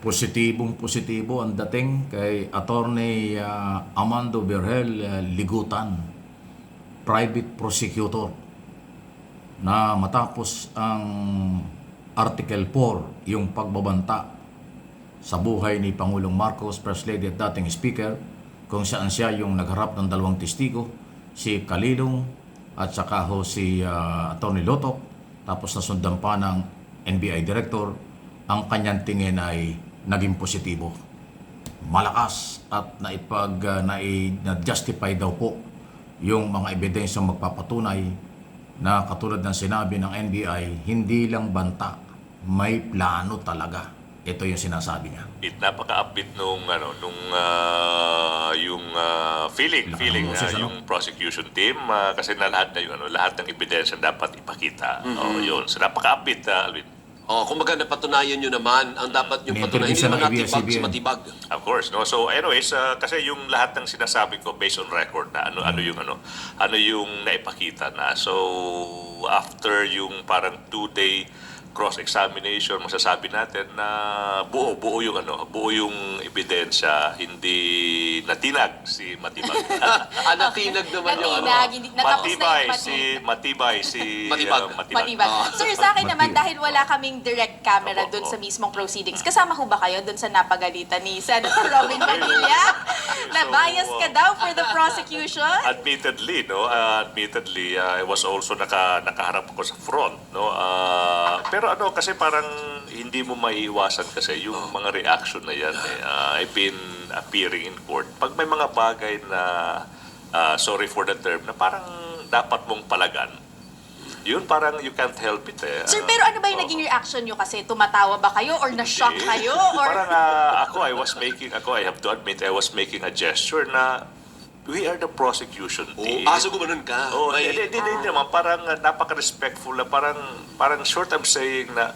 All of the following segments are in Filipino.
Positibo ang dating kay Attorney Amando Berhel Ligutan, private prosecutor, na matapos ang Article 4, yung pagbabanta sa buhay ni Pangulong Marcos, First Lady at dating Speaker, kung saan siya yung nagharap ng dalawang testigo, si Kalilong at saka si Attorney Lotok, tapos nasundan pa ng NBI Director, ang kanyang tingin ay naging positibo. Malakas at na-justify daw po yung mga ebidensyang magpapatunay na katulad ng sinabi ng NBI, hindi lang banta, may plano talaga. Ito yung sinasabi niya. Napaka-upbeat nung feeling yung prosecution team kasi na lahat na yung lahat ng ebidensya dapat ipakita. Yun. So napaka-upbeat, Alvin. Kumbaga napatunayan nyo naman ang dapat yung patunayan, hindi naman natibag sa matibag. Of course, no. So anyways, kasi yung lahat ng sinasabi ko based on record na ano yung naipakita na. So after yung parang 2-day cross-examination, masasabi natin na buo yung ebidensya, hindi natinag si Matibag. Natinag naman yung Matibay si Matibag. Sir, sa akin naman, dahil wala kaming direct camera doon sa mismong proceedings, kasama ho ba kayo doon sa napagalitan ni Senator Robin Padilla? Na bias ka daw for the prosecution? Admittedly, I was also nakaharap ako sa front, no. Pero kasi parang hindi mo maiiwasan kasi yung mga reaction na yan. I've been appearing in court. Pag may mga bagay na, sorry for the term, na parang dapat mong palagan, yun parang you can't help it. Sir, pero ano ba yung naging reaction nyo kasi? Tumatawa ba kayo or na-shock kayo? Or... Parang I have to admit, I was making a gesture na we are the prosecution team. So gumanon ka? Hindi naman. Parang napaka-respectful na parang short I'm saying na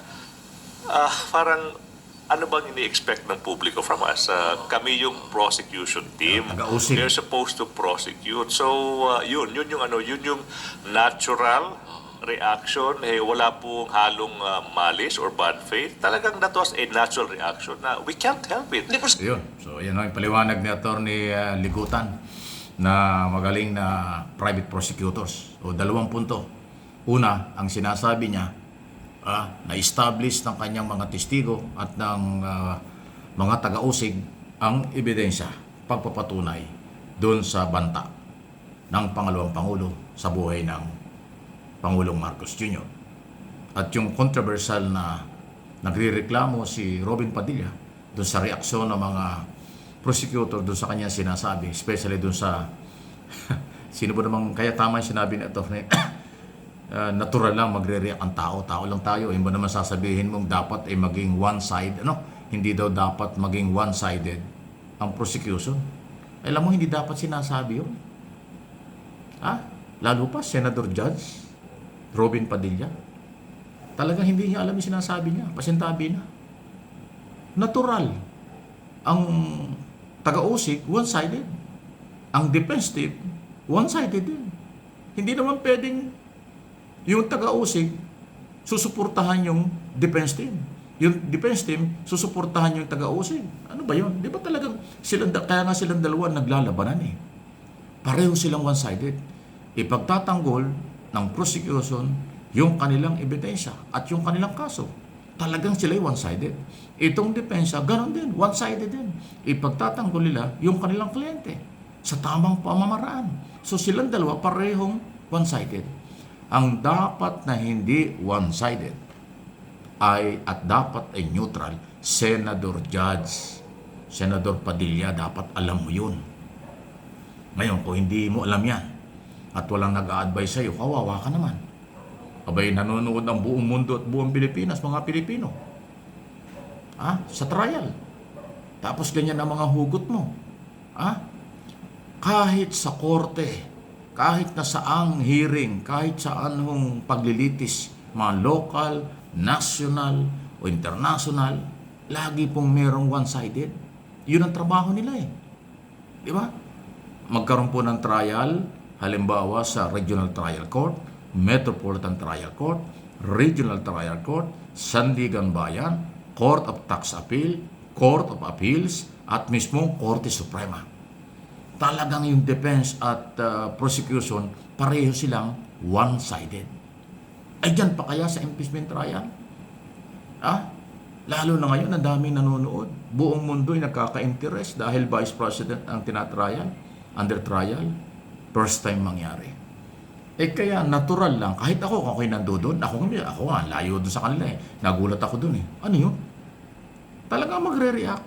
parang ano bang ini-expect ng publiko from us? Kami yung prosecution team. They're supposed to prosecute. So yun yung natural reaction. Wala pong halong malice or bad faith. Talagang that was a natural reaction na we can't help it. Yun. So yan ang paliwanag ni Attorney Ligutan na magaling na private prosecutors. O dalawang punto. Una, ang sinasabi niya, na-establish ng kanyang mga testigo at ng mga taga-usig ang ebidensya, pagpapatunay doon sa banta ng pangalawang Pangulo sa buhay ng Pangulong Marcos Jr. At yung controversial na nagrereklamo si Robin Padilla doon sa reaksyon ng mga prosecutor doon sa kanya sinasabi, especially doon sa sino ba namang, kaya tama yung sinabi na ito, natural lang magre-react ang tao lang tayo, hindi mo naman sasabihin mong dapat ay maging one-sided, hindi daw dapat maging one-sided ang prosecution. Alam mo, hindi dapat sinasabi yun. Lalo pa, Senator Judge Robin Padilla, talagang hindi niya alam yung sinasabi niya, pasintabi na. Natural ang taga-usig, one-sided. Ang defense team, one-sided din. Hindi naman pwedeng yung taga-usig susuportahan yung defense team. Yung defense team susuportahan yung taga-usig. Ano ba yun? Di ba talagang kaya nga silang dalawa naglalabanan eh. Pareho silang one-sided. Ipagtatanggol ng prosecution yung kanilang ebidensya at yung kanilang kaso. Talagang sila'y one-sided. Itong depensa, ganon din, one-sided din. Ipagtatanggol nila yung kanilang kliyente sa tamang pamamaraan. So silang dalawa parehong one-sided. Ang dapat na hindi one-sided at dapat ay neutral, Senator Judge, Senator Padilla, dapat alam mo yun. Ngayon, kung hindi mo alam yan at walang nag-a-advise sa'yo, kawawa ka naman. Abay, nanonood ng buong mundo at buong Pilipinas, mga Pilipino. Sa trial. Tapos ganyan ang mga hugot mo. Kahit sa korte, kahit na saang hearing, kahit saan hong paglilitis, mga local, national, o international, lagi pong merong one-sided. Yun ang trabaho nila eh. Di ba? Magkaroon po ng trial, halimbawa sa Regional Trial Court, Metropolitan Trial Court, Regional Trial Court, Sandigan Bayan, Court of Tax Appeal, Court of Appeals at mismong Korte Suprema. Talagang yung defense at prosecution, pareho silang one-sided. Ay dyan pa kaya sa impeachment trial? Lalo na ngayon, ang daming nanonood. Buong mundo ay nagkaka-interest dahil Vice President ang tinatrial, under trial. First time mangyari. Kaya natural lang. Kahit ako, kung ako'y nandoon, ako nga, layo doon sa kanila eh. Nagulat ako doon eh. Ano yun? Talagang magre-react.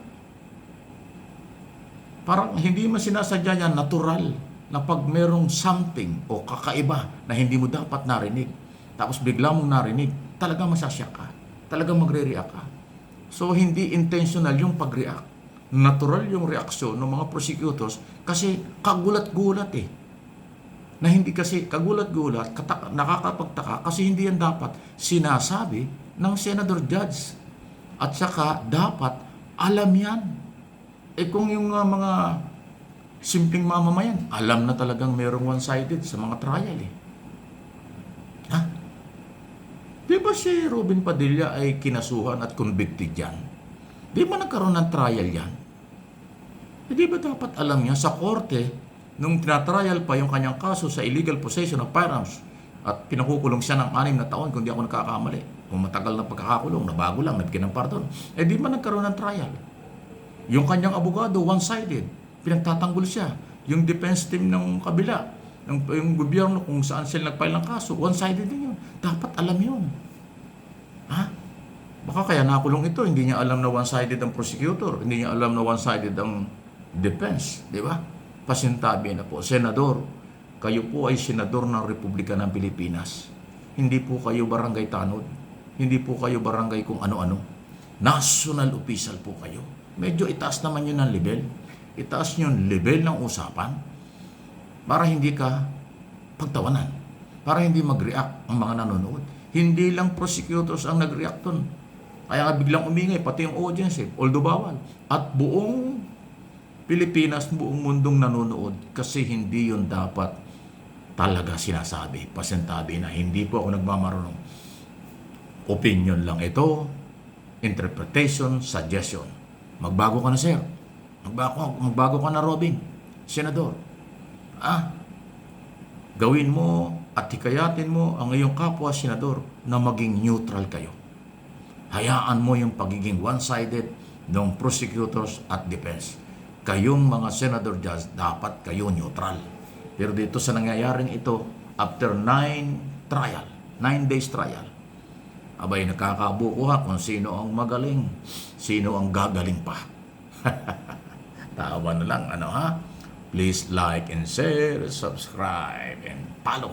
Parang hindi man sinasadya niya, natural na pag merong something o kakaiba na hindi mo dapat narinig, tapos bigla mong narinig, talagang masasyak ka. Talagang magre-react ka. So, hindi intentional yung pag-react. Natural yung reaksyon ng mga prosecutors kasi kagulat-gulat eh. Na hindi kasi kagulat-gulat, nakakapagtaka kasi hindi yan dapat sinasabi ng Senador Judge. At saka dapat alam yan. Kung yung mga simpleng mamamayan, alam na talagang merong one-sided sa mga trial eh. Di ba si Robin Padilla ay kinasuhan at convicted yan? Di ba nagkaroon ng trial yan? Di ba dapat alam niya sa korte, nung tinatrial pa yung kanyang kaso sa illegal possession of firearms at pinakukulong siya ng 6 na taon kung di ako nagkakamali. Kung matagal na pagkakakulong, nabago lang, nabigyan ng pardon. Di ba nagkaroon ng trial? Yung kanyang abogado, one-sided. Pinagtatanggol siya. Yung defense team ng kabila, yung gobyerno kung saan sila nagfile ng kaso, one-sided din yun. Dapat alam yun. Baka kaya nakulong ito, hindi niya alam na one-sided ang prosecutor, hindi niya alam na one-sided ang defense. Di ba? Pasintabi na po. Senador, kayo po ay senador ng Republika ng Pilipinas. Hindi po kayo barangay tanod. Hindi po kayo barangay kung ano-ano. National official po kayo. Medyo itaas naman yun ang level. Itaas nyo yung level ng usapan para hindi ka pagtawanan. Para hindi mag-react ang mga nanonood. Hindi lang prosecutors ang nag-react dun. Kaya nga biglang umingay, pati yung audience although bawal. At buong Pilipinas, buong mundong nanonood kasi hindi yun dapat talaga sinasabi. Pasintabi na hindi po ako nagmamarunong. Opinion lang ito, interpretation, suggestion. Magbago ka na, sir. Magbago ka na, Robin. Senador. Gawin mo at hikayatin mo ang iyong kapwa senador na maging neutral kayo. Hayaan mo yung pagiging one-sided ng prosecutors at defense. Kayong mga senador judge, dapat kayo neutral. Pero dito sa nangyayaring ito, after 9 days trial, abay nakakabuko kung sino ang magaling, sino ang gagaling pa. Tawa na lang, Please like and share, subscribe, and follow.